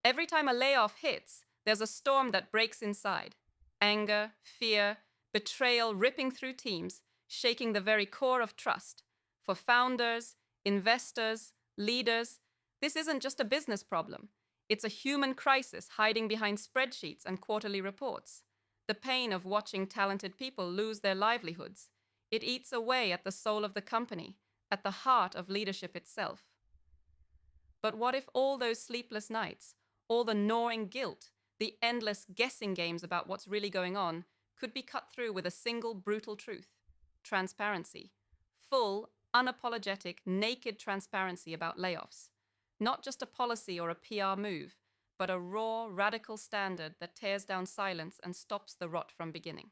Every time a layoff hits, there's a storm that breaks inside. Anger, fear, betrayal ripping through teams, shaking the very core of trust. For founders, investors, leaders, this isn't just a business problem. It's a human crisis hiding behind spreadsheets and quarterly reports. The pain of watching talented people lose their livelihoods. It eats away at the soul of the company, at the heart of leadership itself. But what if all those sleepless nights, all the gnawing guilt, the endless guessing games about what's really going on, could be cut through with a single brutal truth? Transparency. Full, unapologetic, naked transparency about layoffs. Not just a policy or a PR move, but a raw, radical standard that tears down silence and stops the rot from beginning.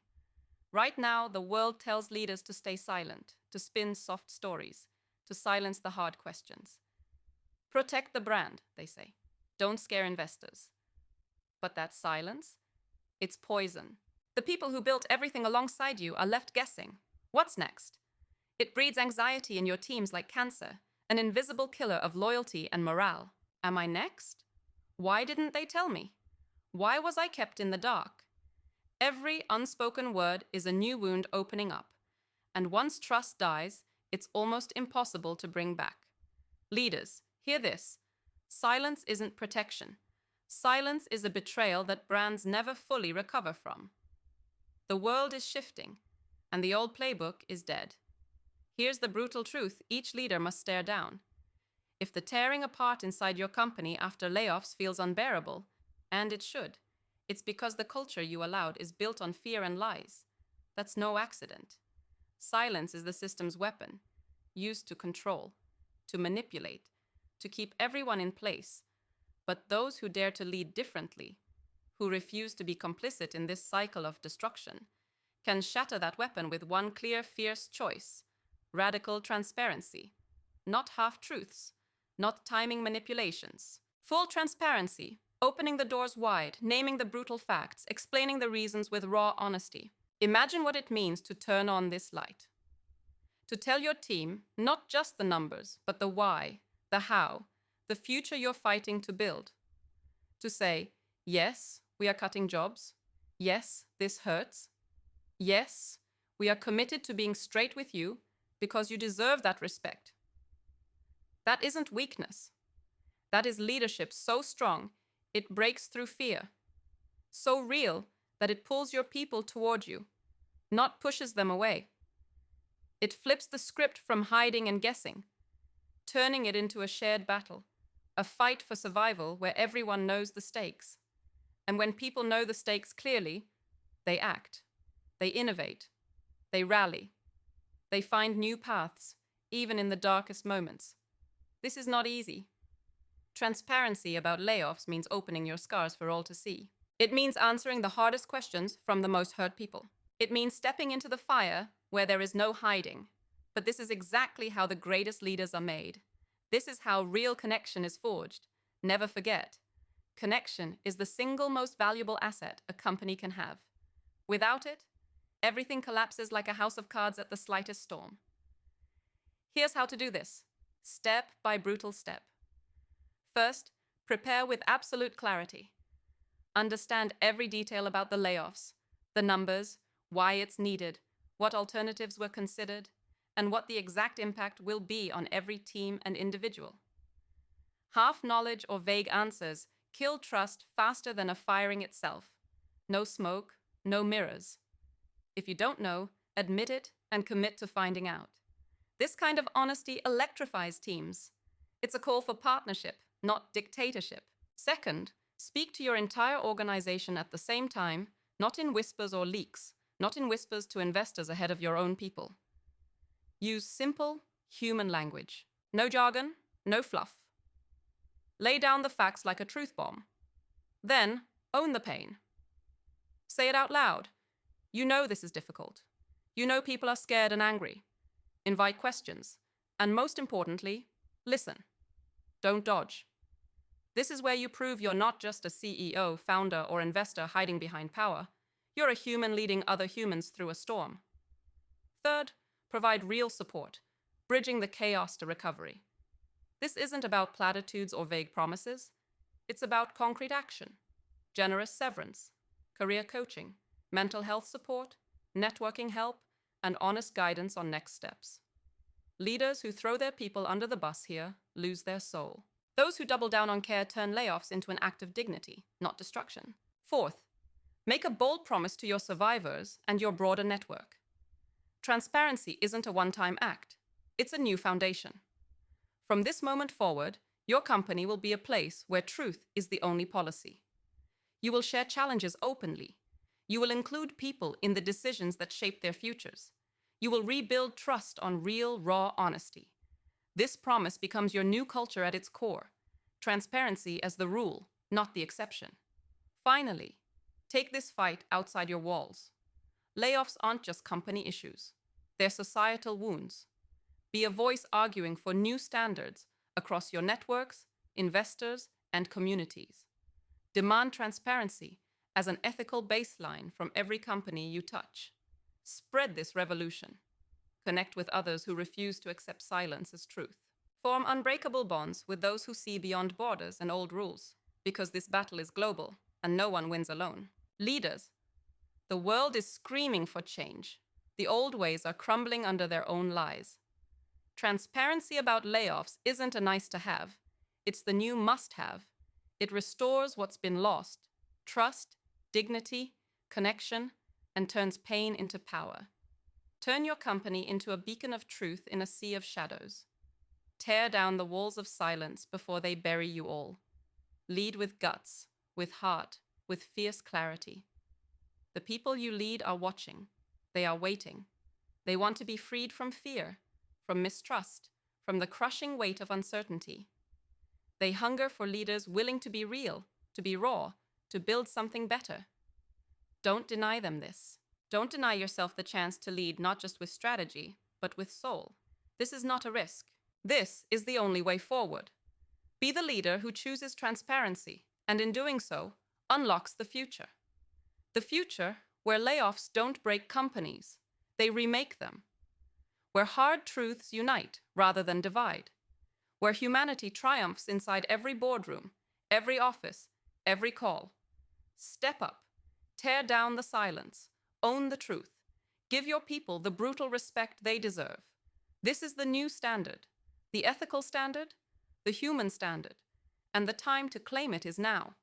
Right now, the world tells leaders to stay silent, to spin soft stories, to silence the hard questions. Protect the brand, they say. Don't scare investors. But that silence? It's poison. The people who built everything alongside you are left guessing. What's next? It breeds anxiety in your teams like cancer, an invisible killer of loyalty and morale. Am I next? Why didn't they tell me? Why was I kept in the dark? Every unspoken word is a new wound opening up, and once trust dies, it's almost impossible to bring back. Leaders, hear this. Silence isn't protection. Silence is a betrayal that brands never fully recover from. The world is shifting, and the old playbook is dead. Here's the brutal truth each leader must stare down. If the tearing apart inside your company after layoffs feels unbearable, and it should, it's because the culture you allowed is built on fear and lies. That's no accident. Silence is the system's weapon, used to control, to manipulate, to keep everyone in place. But those who dare to lead differently, who refuse to be complicit in this cycle of destruction, can shatter that weapon with one clear, fierce choice: radical transparency. Not half-truths, not timing manipulations. Full transparency, opening the doors wide, naming the brutal facts, explaining the reasons with raw honesty. Imagine what it means to turn on this light. To tell your team not just the numbers, but the why, the how, the future you're fighting to build. To say, yes, we are cutting jobs. Yes, this hurts. Yes, we are committed to being straight with you because you deserve that respect. That isn't weakness. That is leadership so strong it breaks through fear. So real that it pulls your people toward you, not pushes them away. It flips the script from hiding and guessing, turning it into a shared battle, a fight for survival where everyone knows the stakes. And when people know the stakes clearly, they act, they innovate, they rally, they find new paths, even in the darkest moments. This is not easy. Transparency about layoffs means opening your scars for all to see. It means answering the hardest questions from the most hurt people. It means stepping into the fire where there is no hiding. But this is exactly how the greatest leaders are made. This is how real connection is forged. Never forget, connection is the single most valuable asset a company can have. Without it, everything collapses like a house of cards at the slightest storm. Here's how to do this, step by brutal step. First, prepare with absolute clarity. Understand every detail about the layoffs, the numbers, why it's needed, what alternatives were considered, and what the exact impact will be on every team and individual. Half knowledge or vague answers kill trust faster than a firing itself. No smoke, no mirrors. If you don't know, admit it and commit to finding out. This kind of honesty electrifies teams. It's a call for partnership, not dictatorship. Second, speak to your entire organization at the same time, not in whispers or leaks, not in whispers to investors ahead of your own people. Use simple, human language. No jargon, no fluff. Lay down the facts like a truth bomb. Then, own the pain. Say it out loud. You know this is difficult. You know people are scared and angry. Invite questions. And most importantly, listen. Don't dodge. This is where you prove you're not just a CEO, founder, or investor hiding behind power. You're a human leading other humans through a storm. Third, provide real support, bridging the chaos to recovery. This isn't about platitudes or vague promises. It's about concrete action, generous severance, career coaching, mental health support, networking help, and honest guidance on next steps. Leaders who throw their people under the bus here lose their soul. Those who double down on care turn layoffs into an act of dignity, not destruction. Fourth, make a bold promise to your survivors and your broader network. Transparency isn't a one-time act. It's a new foundation. From this moment forward, your company will be a place where truth is the only policy. You will share challenges openly. You will include people in the decisions that shape their futures. You will rebuild trust on real, raw honesty. This promise becomes your new culture at its core. Transparency as the rule, not the exception. Finally, take this fight outside your walls. Layoffs aren't just company issues. They're societal wounds. Be a voice arguing for new standards across your networks, investors, and communities. Demand transparency as an ethical baseline from every company you touch. Spread this revolution. Connect with others who refuse to accept silence as truth. Form unbreakable bonds with those who see beyond borders and old rules, because this battle is global and no one wins alone. Leaders, the world is screaming for change. The old ways are crumbling under their own lies. Transparency about layoffs isn't a nice to have. It's the new must-have. It restores what's been lost: trust, dignity, connection, and turns pain into power. Turn your company into a beacon of truth in a sea of shadows. Tear down the walls of silence before they bury you all. Lead with guts, with heart, with fierce clarity. The people you lead are watching. They are waiting. They want to be freed from fear, from mistrust, from the crushing weight of uncertainty. They hunger for leaders willing to be real, to be raw, to build something better. Don't deny them this. Don't deny yourself the chance to lead not just with strategy, but with soul. This is not a risk. This is the only way forward. Be the leader who chooses transparency, and in doing so, unlocks the future. The future where layoffs don't break companies, they remake them. Where hard truths unite rather than divide. Where humanity triumphs inside every boardroom, every office, every call. Step up. Tear down the silence. Own the truth. Give your people the brutal respect they deserve. This is the new standard. The ethical standard, the human standard. And the time to claim it is now.